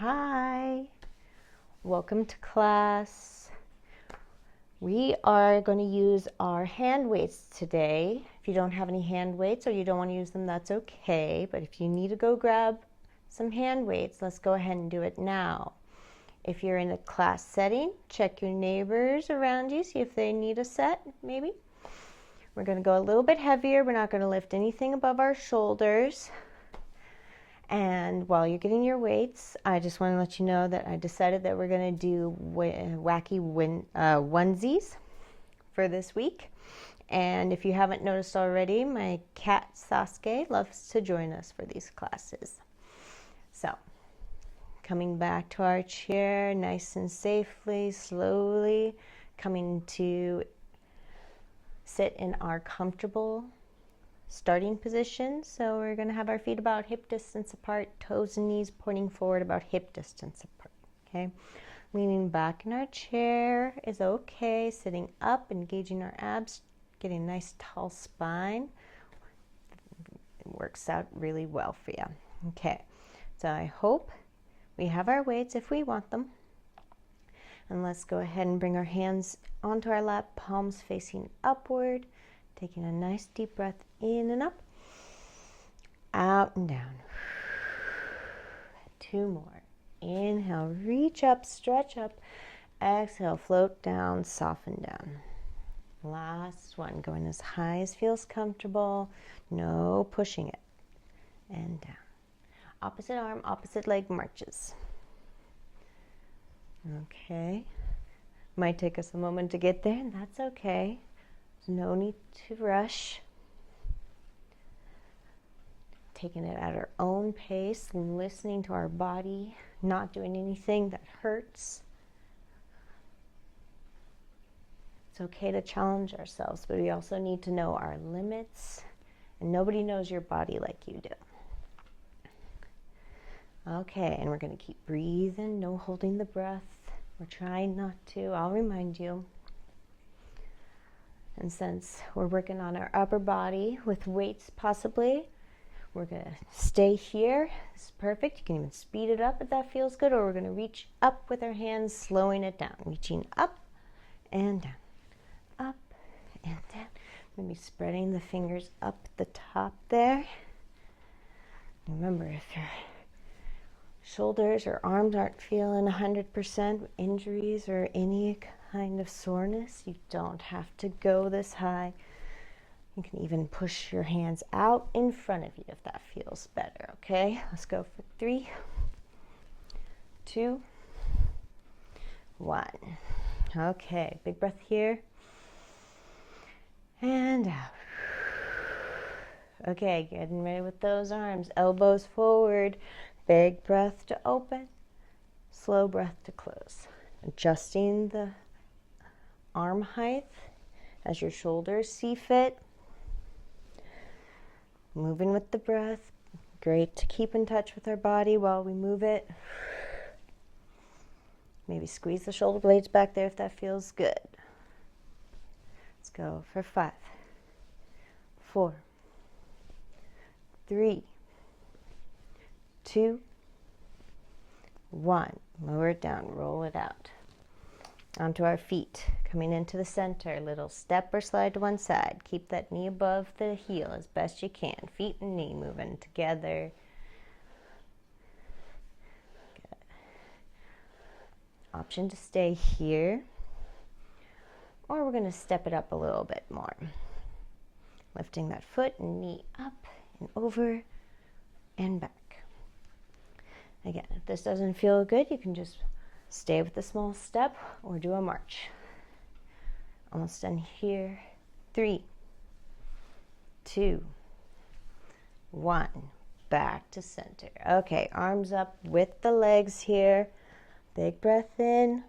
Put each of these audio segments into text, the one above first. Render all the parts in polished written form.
Hi, welcome to class. We are going to use our hand weights today. If you don't have any hand weights or you don't want to use them, that's okay. But if you need to go grab some hand weights, let's go ahead and do it now. If you're in a class setting, check your neighbors around you, see if they need a set, maybe. We're going to go a little bit heavier. We're not going to lift anything above our shoulders. And while you're getting your weights, I just want to let you know that I decided that we're going to do wacky onesies for this week. And if you haven't noticed already, my cat Sasuke loves to join us for these classes. So, coming back to our chair, nice and safely, slowly, coming to sit in our comfortable starting position. So we're going to have our feet about hip distance apart, toes and knees pointing forward about hip distance apart. Okay, leaning back in our chair is okay. Sitting up, engaging our abs, getting a nice tall spine. It works out really well for you. Okay, so I hope we have our weights if we want them. And let's go ahead and bring our hands onto our lap, palms facing upward. Taking a nice deep breath in and up, out and down. 2 more. Inhale, reach up, stretch up. Exhale, float down, soften down. Last one, going as high as feels comfortable. No pushing it. And down. Opposite arm, opposite leg marches. Okay. Might take us a moment to get there, and that's okay. No need to rush. Taking it at our own pace, listening to our body, not doing anything that hurts. It's okay to challenge ourselves, but we also need to know our limits, and nobody knows your body like you do. Okay, and we're going to keep breathing, no holding the breath. We're trying not to. I'll remind you. And since we're working on our upper body with weights possibly, we're going to stay here. It's perfect. You can even speed it up if that feels good, or we're going to reach up with our hands, slowing it down. Reaching up and down, up and down. Maybe spreading the fingers up the top there. Remember, if your shoulders or arms aren't feeling 100%, injuries or any kind of soreness, you don't have to go this high. You can even push your hands out in front of you if that feels better. Okay, let's go for 3, 2, 1. Okay, big breath here and out. Okay, getting ready with those arms, elbows forward. Big breath to open, slow breath to close. Adjusting the arm height as your shoulders see fit. Moving with the breath. Great to keep in touch with our body while we move it. Maybe squeeze the shoulder blades back there if that feels good. Let's go for 5, 4, 3, 2, 1. Lower it down, roll it out. Onto our feet, coming into the center, little step or slide to one side. Keep that knee above the heel as best you can. Feet and knee moving together. Good. Option to stay here, or we're going to step it up a little bit more. Lifting that foot and knee up and over and back. Again, if this doesn't feel good, you can just stay with the small step or do a march. Almost done here. 3, 2, 1. Back to center. Okay, arms up with the legs here. Big breath in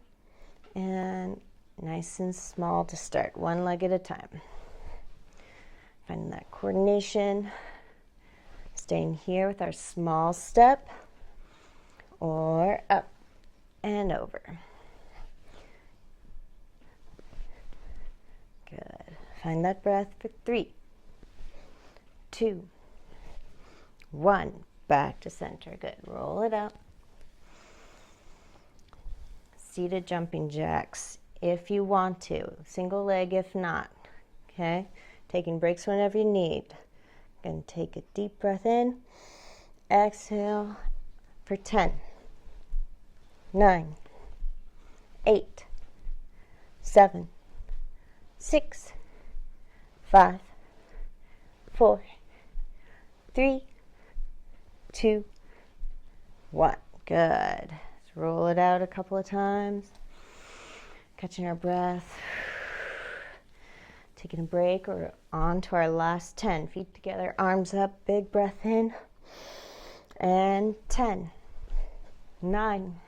and nice and small to start. One leg at a time. Finding that coordination. Staying here with our small step or up and over. Good. Find that breath for 3, 2, 1. Back to center. Good. Roll it up. seated jumping jacks if you want to. Single leg if not. Okay? Taking breaks whenever you need. Going to take a deep breath in. Exhale for 10, 9, 8, 7, 6, 5, 4, 3, 2, 1. Good. Let's roll it out a couple of times. Catching our breath. Taking a break. We're on to our last 10. Feet together, arms up, big breath in. And 10, 9,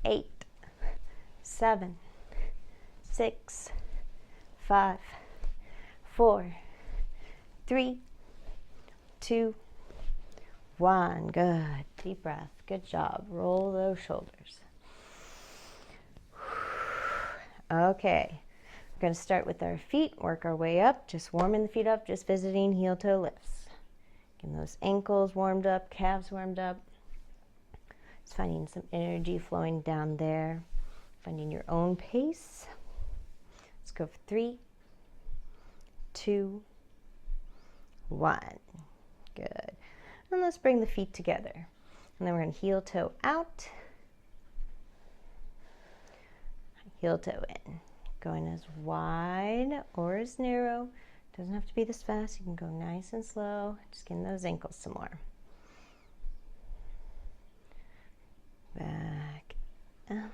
8, 7, 6, 5, 4, 3, 2, 1. Good. Deep breath. Good job. Roll those shoulders. Okay. We're going to start with our feet, work our way up, just warming the feet up, just visiting heel-toe lifts. Getting those ankles warmed up, calves warmed up. Just finding some energy flowing down there. Finding your own pace. Let's go for 3, 2, 1. Good. And let's bring the feet together. And then we're going to heel-toe out. Heel-toe in. Going as wide or as narrow. Doesn't have to be this fast. You can go nice and slow. Just getting those ankles some more. Back out.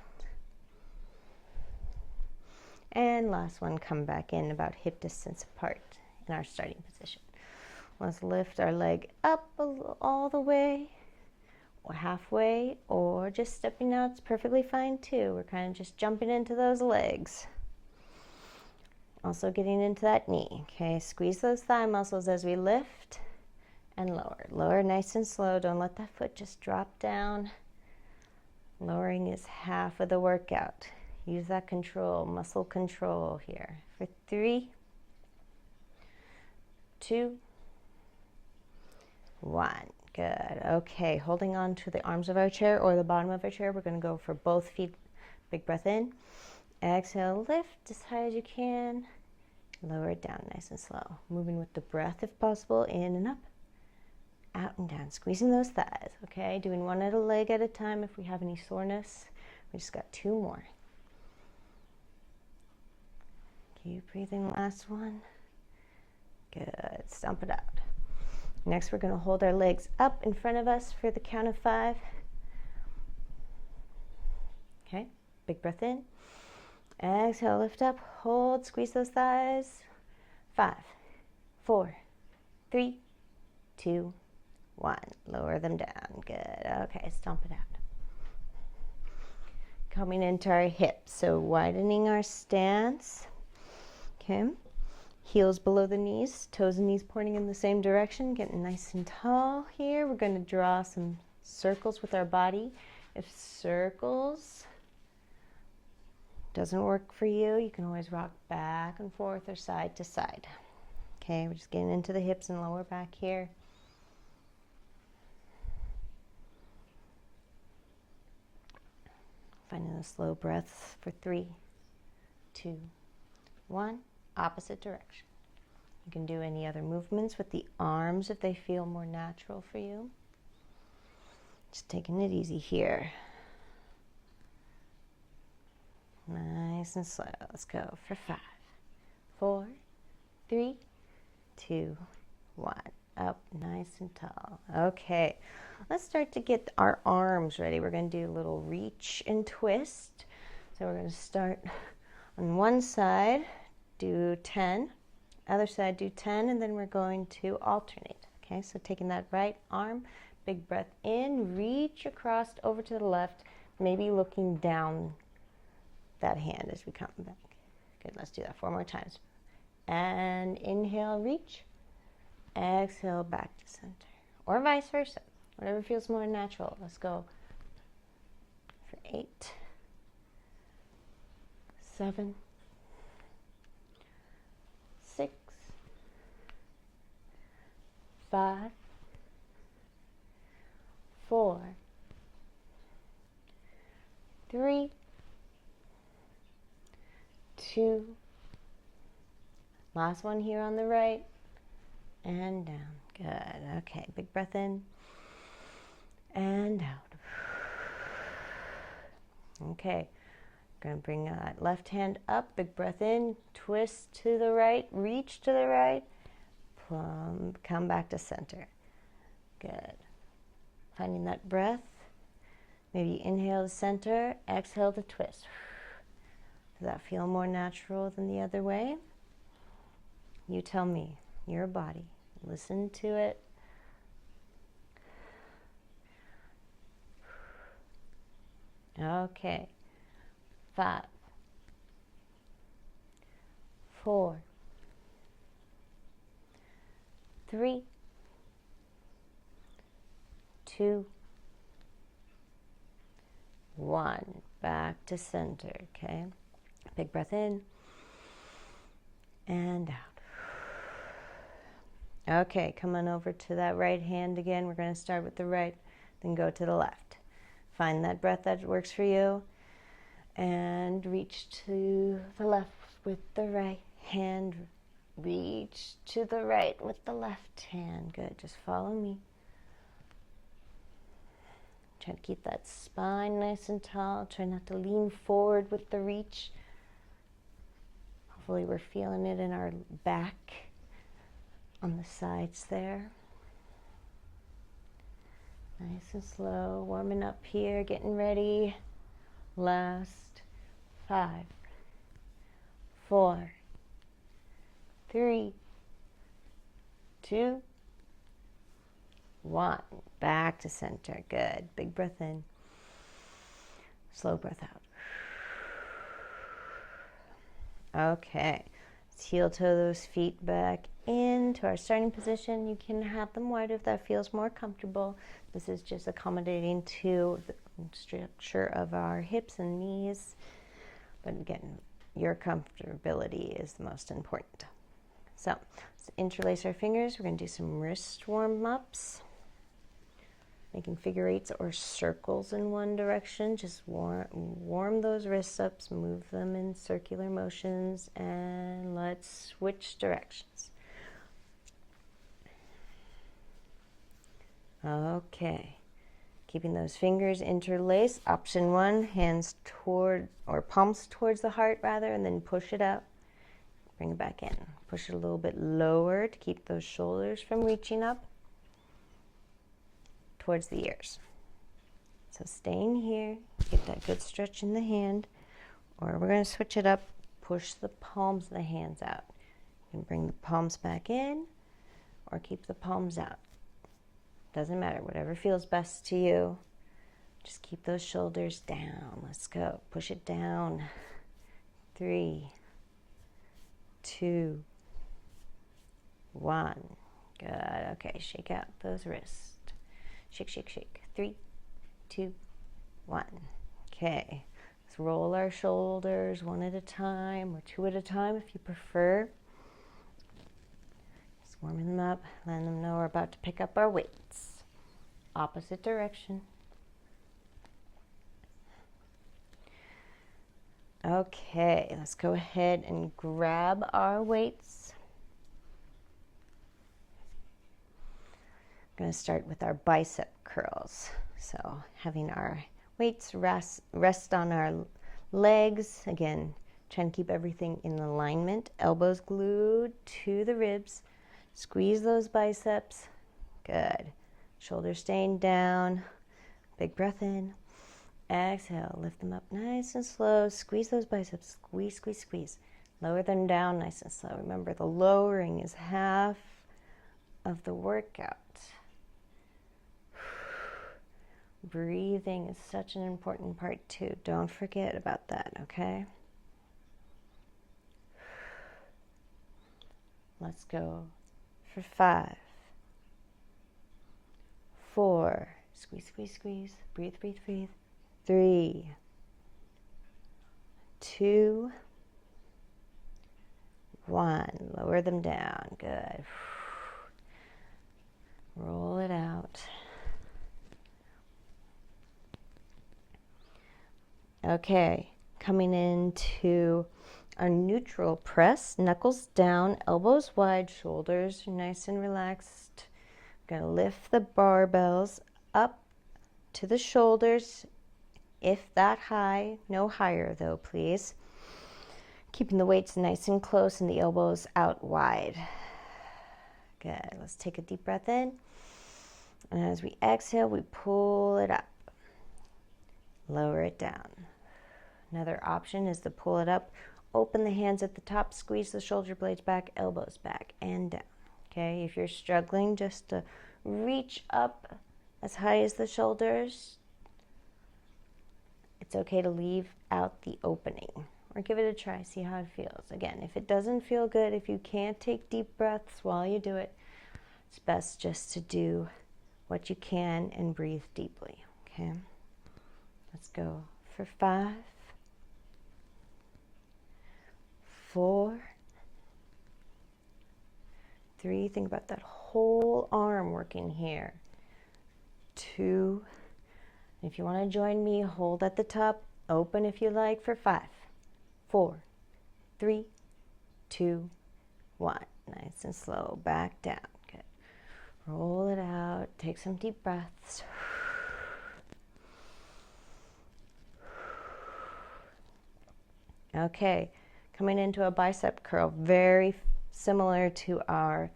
And last one, come back in about hip distance apart in our starting position. Let's lift our leg up all the way, or halfway, or just stepping out. It's perfectly fine too. We're kind of just jumping into those legs. Also getting into that knee. Okay, squeeze those thigh muscles as we lift and lower. Lower nice and slow. Don't let that foot just drop down. Lowering is half of the workout. Use that control, muscle control here. For 3, 2, 1. Good. Okay, holding on to the arms of our chair or the bottom of our chair. We're going to go for both feet. Big breath in. Exhale, lift as high as you can. Lower it down nice and slow. Moving with the breath if possible, in and up, out and down. Squeezing those thighs, okay? Doing one at a leg at a time if we have any soreness. We just got 2 more. Keep breathing, last one. Good, stomp it out. Next, we're going to hold our legs up in front of us for the count of 5. Okay, big breath in. Exhale, lift up, hold, squeeze those thighs. 5, 4, 3, 2, 1. Lower them down. Good. Okay, stomp it out. Coming into our hips, so widening our stance. Okay, heels below the knees, toes and knees pointing in the same direction, getting nice and tall here. We're going to draw some circles with our body. If circles doesn't work for you, you can always rock back and forth or side to side. Okay, we're just getting into the hips and lower back here. Finding a slow breath for 3, 2, 1. Opposite direction. You can do any other movements with the arms if they feel more natural for you. Just taking it easy here. Nice and slow. Let's go for 5, 4, 3, 2, 1. Up nice and tall. Okay, let's start to get our arms ready. We're going to do a little reach and twist. So we're going to start on one side, do 10, other side do 10, and then we're going to alternate. Okay, so taking that right arm, big breath in, reach across over to the left, maybe looking down that hand as we come back. Good, let's do that 4 more times. And inhale, reach. Exhale, back to center. Or vice versa. Whatever feels more natural. Let's go for 8, 7, 6, 5, 4, 3, 2. Last one here on the right. And down. Good. Okay, big breath in. And out. Okay. Going to bring that left hand up. Big breath in. Twist to the right. Reach to the right. Plumb. Come back to center. Good. Finding that breath. Maybe inhale to center. Exhale to twist. Does that feel more natural than the other way? You tell me. Your body. Listen to it. Okay. 5, 4, 3, 2, 1. Back to center, okay? Big breath in and out. Okay, come on over to that right hand again. We're going to start with the right, then go to the left. Find that breath that works for you and reach to the left with the right hand. Reach to the right with the left hand. Good, just follow me. Try to keep that spine nice and tall. Try not to lean forward with the reach. Hopefully we're feeling it in our back, on the sides there. Nice and slow, warming up here, getting ready. Last 5, 4, 3, 2, 1. Back to center. Good. Big breath in. Slow breath out. Okay. Let's heel toe those feet back into our starting position. You can have them wide if that feels more comfortable. This is just accommodating to the structure of our hips and knees. But again, your comfortability is the most important. So let's interlace our fingers. We're going to do some wrist warm-ups. Making figure eights or circles in one direction. Just warm those wrists up, move them in circular motions, and let's switch directions. Okay. Keeping those fingers interlaced. Option 1, hands toward, or palms towards the heart rather, and then push it up. Bring it back in. Push it a little bit lower to keep those shoulders from reaching up towards the ears. So staying here, get that good stretch in the hand, or we're going to switch it up, push the palms of the hands out. You can bring the palms back in or keep the palms out. Doesn't matter, whatever feels best to you. Just keep those shoulders down. Let's go. Push it down. 3, 2, 1. Good. Okay, shake out those wrists. Shake, shake, shake. 3, 2, 1. Okay. Let's roll our shoulders one at a time or two at a time if you prefer. Just warming them up, letting them know we're about to pick up our weights. Opposite direction. Okay, let's go ahead and grab our weights. I'm going to start with our bicep curls. So having our weights rest on our legs. Again, trying to keep everything in alignment. Elbows glued to the ribs. Squeeze those biceps. Good. Shoulders staying down. Big breath in. Exhale. Lift them up nice and slow. Squeeze those biceps. Squeeze, squeeze, squeeze. Lower them down nice and slow. Remember, the lowering is half of the workout. Breathing is such an important part too. Don't forget about that, okay? Let's go for 5, 4, squeeze, squeeze, squeeze. Breathe, breathe, breathe. 3, 2, 1. Lower them down. Good. Roll it out. Okay, coming into a neutral press, knuckles down, elbows wide, shoulders nice and relaxed. I'm going to lift the barbells up to the shoulders, if that high, no higher though, please. Keeping the weights nice and close and the elbows out wide. Good. Let's take a deep breath in. And as we exhale, we pull it up. Lower it down. Another option is to pull it up, open the hands at the top, squeeze the shoulder blades back, elbows back and down. Okay, if you're struggling, just to reach up as high as the shoulders. It's okay to leave out the opening or give it a try, see how it feels. Again, if it doesn't feel good, if you can't take deep breaths while you do it, it's best just to do what you can and breathe deeply. Okay, let's go for 5, 4, 3, think about that whole arm working here. 2, if you want to join me, hold at the top, open if you like for 5, 4, 3, 2, 1. Nice and slow, back down. Good. Roll it out, take some deep breaths. Okay, coming into a bicep curl, very similar to our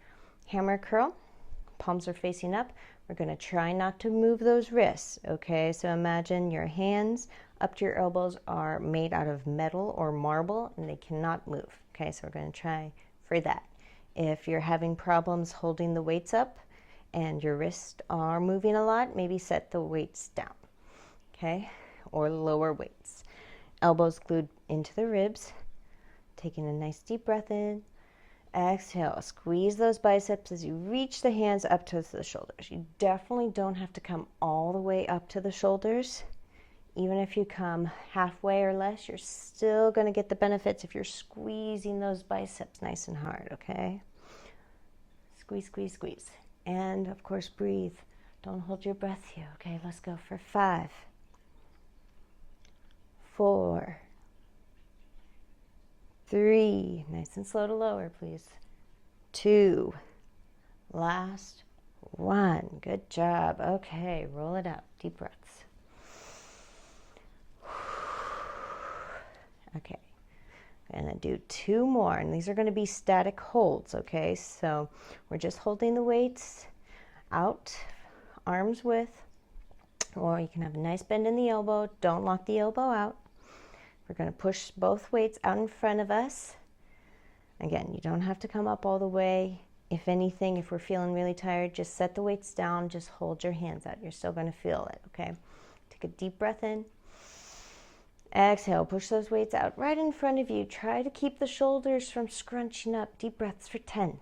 hammer curl. Palms are facing up. We're going to try not to move those wrists, okay? So imagine your hands up to your elbows are made out of metal or marble and they cannot move, okay? So we're going to try for that. If you're having problems holding the weights up and your wrists are moving a lot, maybe set the weights down, okay? Or lower weights. Elbows glued into the ribs, taking a nice deep breath in. Exhale, squeeze those biceps as you reach the hands up to the shoulders. You definitely don't have to come all the way up to the shoulders. Even if you come halfway or less, you're still going to get the benefits if you're squeezing those biceps nice and hard, okay? Squeeze, squeeze, squeeze. And of course, breathe. Don't hold your breath here, okay? Let's go for 5, 4, 3, nice and slow to lower, please. 2, last 1. Good job. Okay, roll it out. Deep breaths. Okay, I'm going to do 2 more, and these are going to be static holds, okay? So we're just holding the weights out, arms width, or you can have a nice bend in the elbow. Don't lock the elbow out. We're going to push both weights out in front of us. Again, you don't have to come up all the way. If anything, if we're feeling really tired, just set the weights down, just hold your hands out. You're still going to feel it, okay? Take a deep breath in. Exhale, push those weights out right in front of you. Try to keep the shoulders from scrunching up. Deep breaths for 10,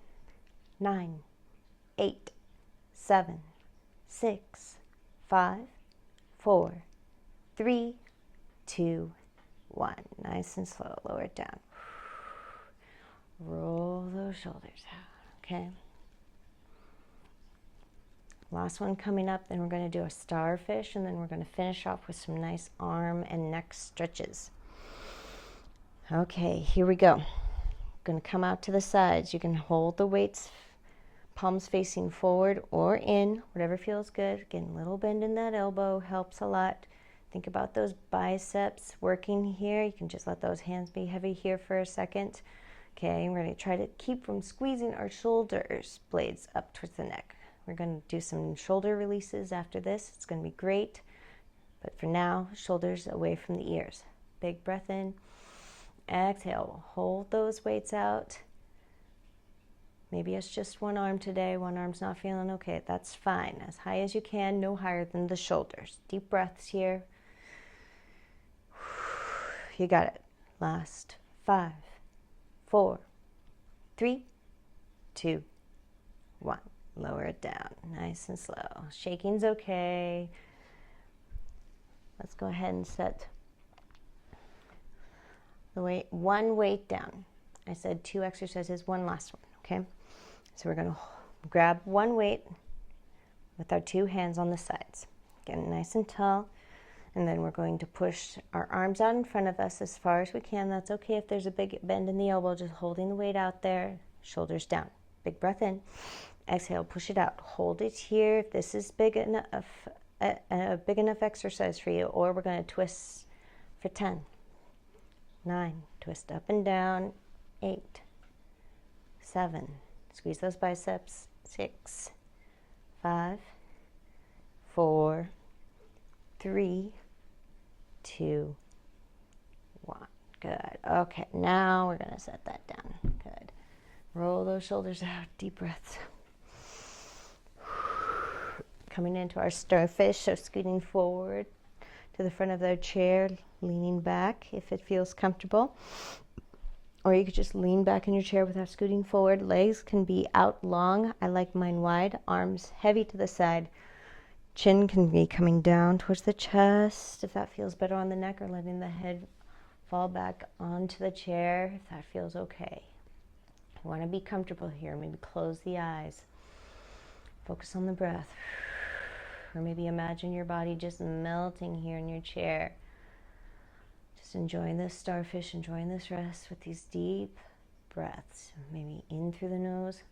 9, 8, 7, 6, 5, 4, 3, 2, 1. Nice and slow. Lower it down. Roll those shoulders out, okay? Last one coming up, then we're going to do a starfish, and then we're going to finish off with some nice arm and neck stretches. Okay, here we go. Going to come out to the sides. You can hold the weights, palms facing forward or in, whatever feels good. Again, a little bend in that elbow helps a lot. Think about those biceps working here. You can just let those hands be heavy here for a second. Okay, we're going to try to keep from squeezing our shoulders blades up towards the neck. We're going to do some shoulder releases after this. It's going to be great. But for now, shoulders away from the ears. Big breath in. Exhale. Hold those weights out. Maybe it's just one arm today. One arm's not feeling okay. That's fine. As high as you can, no higher than the shoulders. Deep breaths here. You got it. Last 5, 4, 3, 2, 1. Lower it down, nice and slow. Shaking's okay. Let's go ahead and set the weight, one weight down. I said 2 exercises, one last one, okay? So we're gonna grab one weight with our 2 hands on the sides. Get nice and tall. And then we're going to push our arms out in front of us as far as we can. That's okay if there's a big bend in the elbow, just holding the weight out there, shoulders down. Big breath in. Exhale, push it out. Hold it here if this is big enough, a big enough exercise for you, or we're going to twist for 10, 9, twist up and down, 8, 7, squeeze those biceps, 6, 5, 4, 3, 2, 1. Good. Okay, now we're going to set that down. Good. Roll those shoulders out. Deep breaths. Coming into our starfish, so scooting forward to the front of their chair, leaning back if it feels comfortable. Or you could just lean back in your chair without scooting forward. Legs can be out long. I like mine wide. Arms heavy to the side. Chin can be coming down towards the chest if that feels better on the neck, or letting the head fall back onto the chair if that feels okay. You want to be comfortable here. Maybe close the eyes. Focus on the breath. Or maybe imagine your body just melting here in your chair. Just enjoying this starfish, enjoying this rest with these deep breaths. Maybe in through the nose,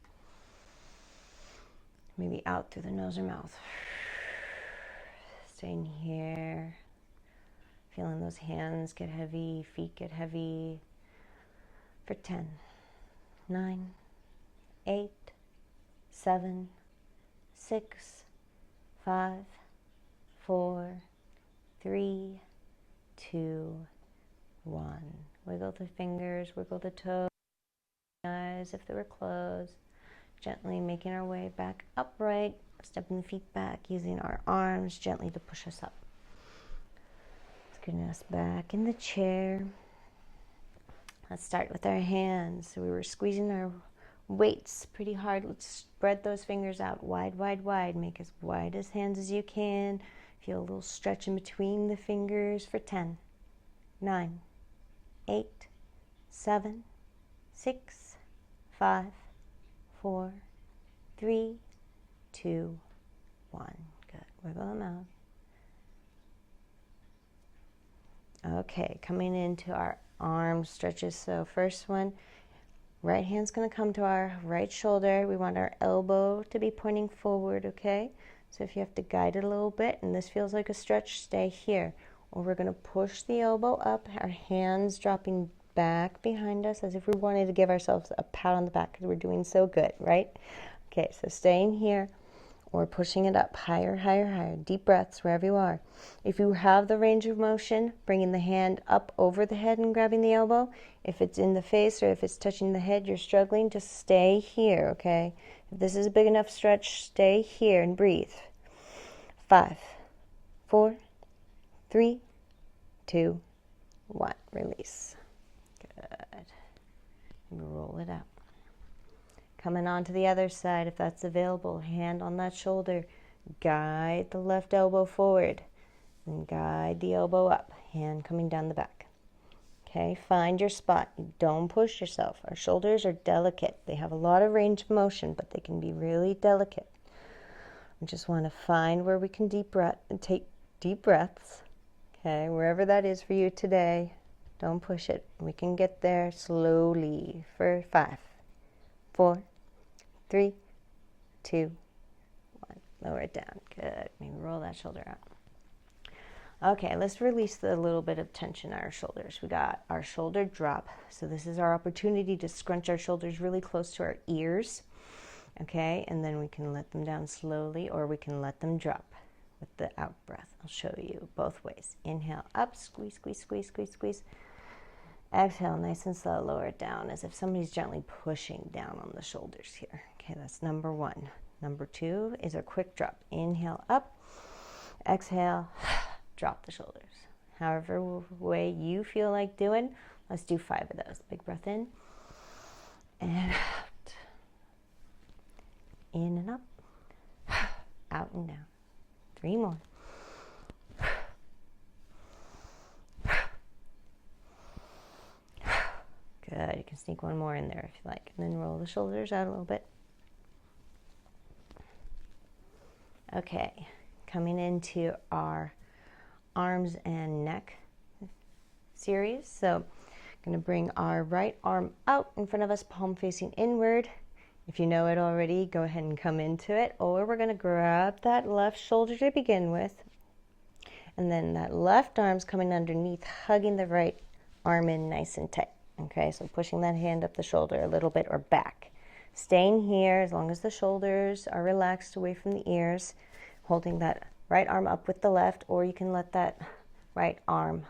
maybe out through the nose or mouth. Staying here, feeling those hands get heavy, feet get heavy. For 10, 9, 8, 7, 6, 5, 4, 3, 2, 1. Wiggle the fingers, wiggle the toes, eyes if they were closed. Gently making our way back upright, stepping the feet back, using our arms gently to push us up. Getting us back in the chair. Let's start with our hands. So we were squeezing our weights pretty hard. Let's spread those fingers out wide, wide, wide. Make as wide as hands as you can. Feel a little stretch in between the fingers for 10, 9, 8, 7, 6, 5, 4, 3, 2, 1. Good. Wiggle them out. Okay, coming into our arm stretches. So first one, right hand's going to come to our right shoulder. We want our elbow to be pointing forward, okay? So if you have to guide it a little bit and this feels like a stretch, stay here. Or we're going to push the elbow up, our hands dropping back behind us as if we wanted to give ourselves a pat on the back because we're doing so good, right? Okay, so staying here or pushing it up higher, higher, higher. Deep breaths wherever you are. If you have the range of motion, bringing the hand up over the head and grabbing the elbow. If it's in the face or if it's touching the head, you're struggling, just stay here, okay? If this is a big enough stretch, stay here and breathe. 5, 4, 3, 2, 1. Release. Good. Roll it out. Coming on to the other side if that's available. Hand on that shoulder. Guide the left elbow forward. And guide the elbow up. Hand coming down the back. Okay, find your spot. Don't push yourself. Our shoulders are delicate. They have a lot of range of motion, but they can be really delicate. We just want to find where we can take deep breaths. Okay, wherever that is for you today. Don't push it. We can get there slowly for 5, 4, 3, 2, 1. Lower it down. Good. Maybe roll that shoulder out. Okay, let's release the little bit of tension in our shoulders. We got our shoulder drop. So this is our opportunity to scrunch our shoulders really close to our ears. Okay, and then we can let them down slowly or we can let them drop with the out breath. I'll show you both ways. Inhale, up, squeeze, squeeze, squeeze, squeeze, squeeze. Exhale, nice and slow, lower it down as if somebody's gently pushing down on the shoulders here. Okay, that's number 1. Number 2 is a quick drop. Inhale, up. Exhale, drop the shoulders. However way you feel like doing, let's do 5 of those. Big breath in and out. In and up. Out and down. 3 more. Good. You can sneak one more in there if you like. And then roll the shoulders out a little bit. Okay. Coming into our arms and neck series. So I'm going to bring our right arm out in front of us, palm facing inward. If you know it already, go ahead and come into it. Or we're going to grab that left shoulder to begin with. And then that left arm's coming underneath, hugging the right arm in nice and tight. Okay, so pushing that hand up the shoulder a little bit or back. Staying here as long as the shoulders are relaxed away from the ears, holding that right arm up with the left, or you can let that right arm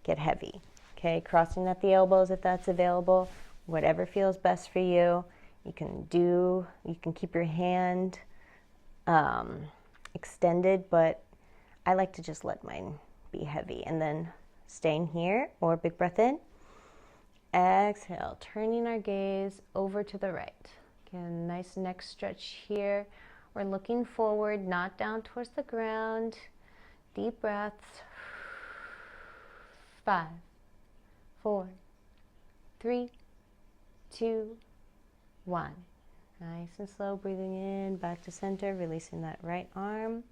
get heavy. Okay, crossing at the elbows if that's available, whatever feels best for you. You can keep your hand extended, but I like to just let mine be heavy. And then staying here, or big breath in. Exhale, turning our gaze over to the right. Again, nice neck stretch here. We're looking forward, not down towards the ground. Deep breaths. 5, 4, 3, 2, 1. Nice and slow, breathing in, back to center, releasing that right arm.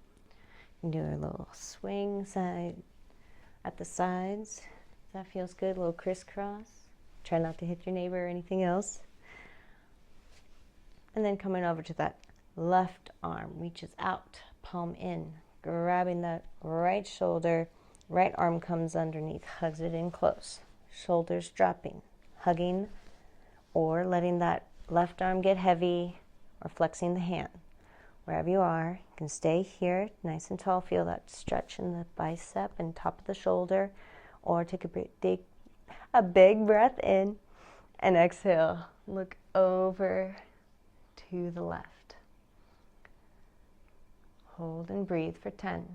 And do a little swing side at the sides. That feels good, a little crisscross. Try not to hit your neighbor or anything else. And then coming over to that left arm, reaches out, palm in, grabbing that right shoulder, right arm comes underneath, hugs it in close. Shoulders dropping, hugging, or letting that left arm get heavy, or flexing the hand. Wherever you are, you can stay here, nice and tall. Feel that stretch in the bicep and top of the shoulder, or take a big breath in and exhale. Look over to the left. Hold and breathe for 10,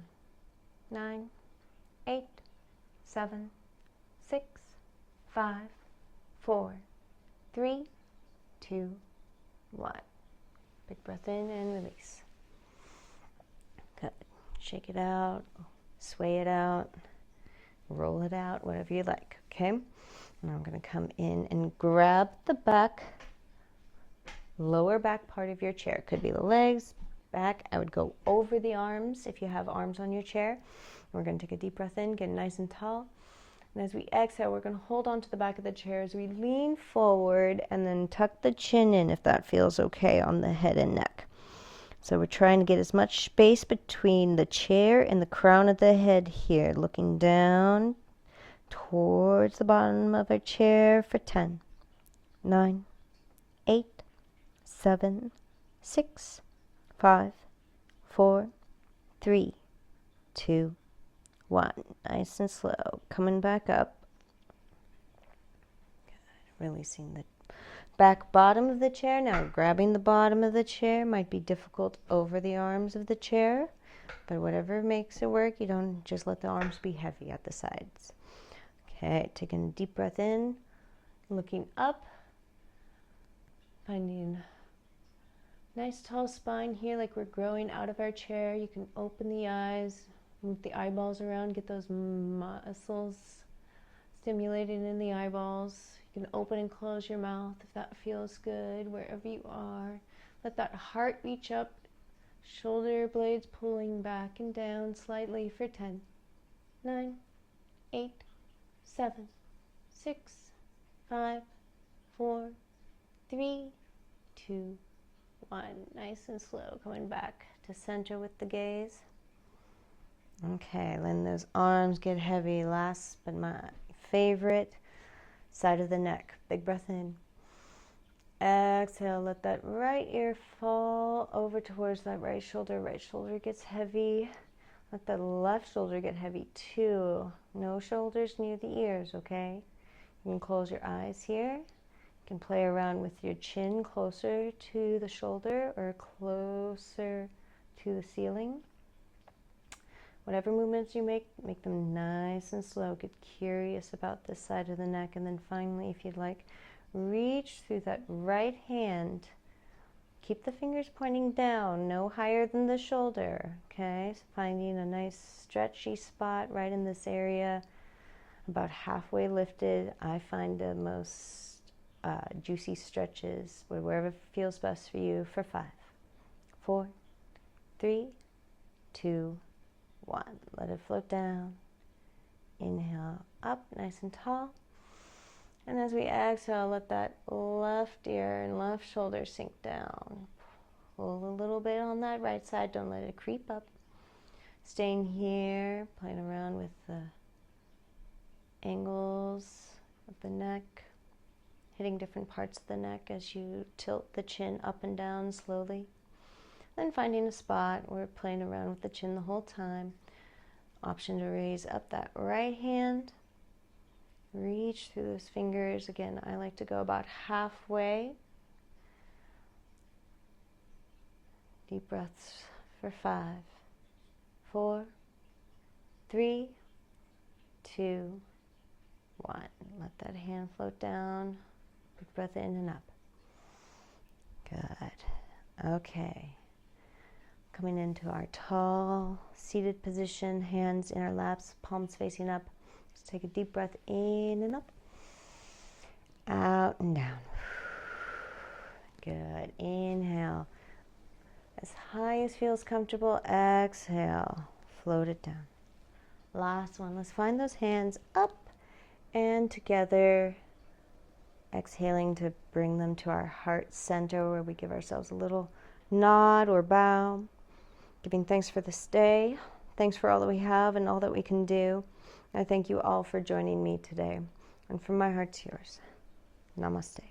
9, 8, 7, 6, 5, 4, 3, 2, 1. Big breath in and release. Good. Shake it out, sway it out, roll it out, whatever you like, okay? And I'm going to come in and grab the lower back part of your chair. Could be the legs, back. I would go over the arms if you have arms on your chair. We're going to take a deep breath in, get nice and tall. And as we exhale, we're going to hold on to the back of the chair as we lean forward and then tuck the chin in if that feels okay on the head and neck. So we're trying to get as much space between the chair and the crown of the head here, looking down towards the bottom of our chair for 10, 9, 8, 7, 6, 5, 4, 3, 2, 1. Nice and slow. Coming back up. Good. Releasing the back bottom of the chair. Now grabbing the bottom of the chair. Might be difficult over the arms of the chair, but whatever makes it work. You don't just let the arms be heavy at the sides. Okay, taking a deep breath in. Looking up. Finding nice tall spine here, like we're growing out of our chair. You can open the eyes. Move the eyeballs around, get those muscles stimulated in the eyeballs. You can open and close your mouth if that feels good, wherever you are. Let that heart reach up, shoulder blades pulling back and down slightly for 10, 9, 8, 7, 6, 5, 4, 3, 2, 1. Nice and slow, coming back to center with the gaze. Okay, letting those arms get heavy. Last but my favorite, side of the neck. Big breath in. Exhale, let that right ear fall over towards that right shoulder. Right shoulder gets heavy. Let the left shoulder get heavy too. No shoulders near the ears, okay? You can close your eyes here. You can play around with your chin closer to the shoulder or closer to the ceiling. Whatever movements you make them nice and slow. Get curious about this side of the neck. And then finally, if you'd like, reach through that right hand. Keep the fingers pointing down, no higher than the shoulder. Okay, so finding a nice stretchy spot right in this area, about halfway lifted. I find the most juicy stretches, wherever feels best for you, for 5, 4, 3, 2, 1. Let it float down. Inhale up, nice and tall. And as we exhale, let that left ear and left shoulder sink down. Pull a little bit on that right side, don't let it creep up. Staying here, playing around with the angles of the neck, hitting different parts of the neck as you tilt the chin up and down slowly. Then finding a spot, we're playing around with the chin the whole time. Option to raise up that right hand. Reach through those fingers. Again, I like to go about halfway. Deep breaths for 5, 4, 3, 2, 1. Let that hand float down. Big breath in and up. Good. Okay. Coming into our tall seated position, hands in our laps, palms facing up. Just take a deep breath in and up. Out and down. Good. Inhale. As high as feels comfortable. Exhale. Float it down. Last one. Let's find those hands up and together. Exhaling to bring them to our heart center where we give ourselves a little nod or bow. Giving thanks for this day. Thanks for all that we have and all that we can do. I thank you all for joining me today. And from my heart to yours. Namaste.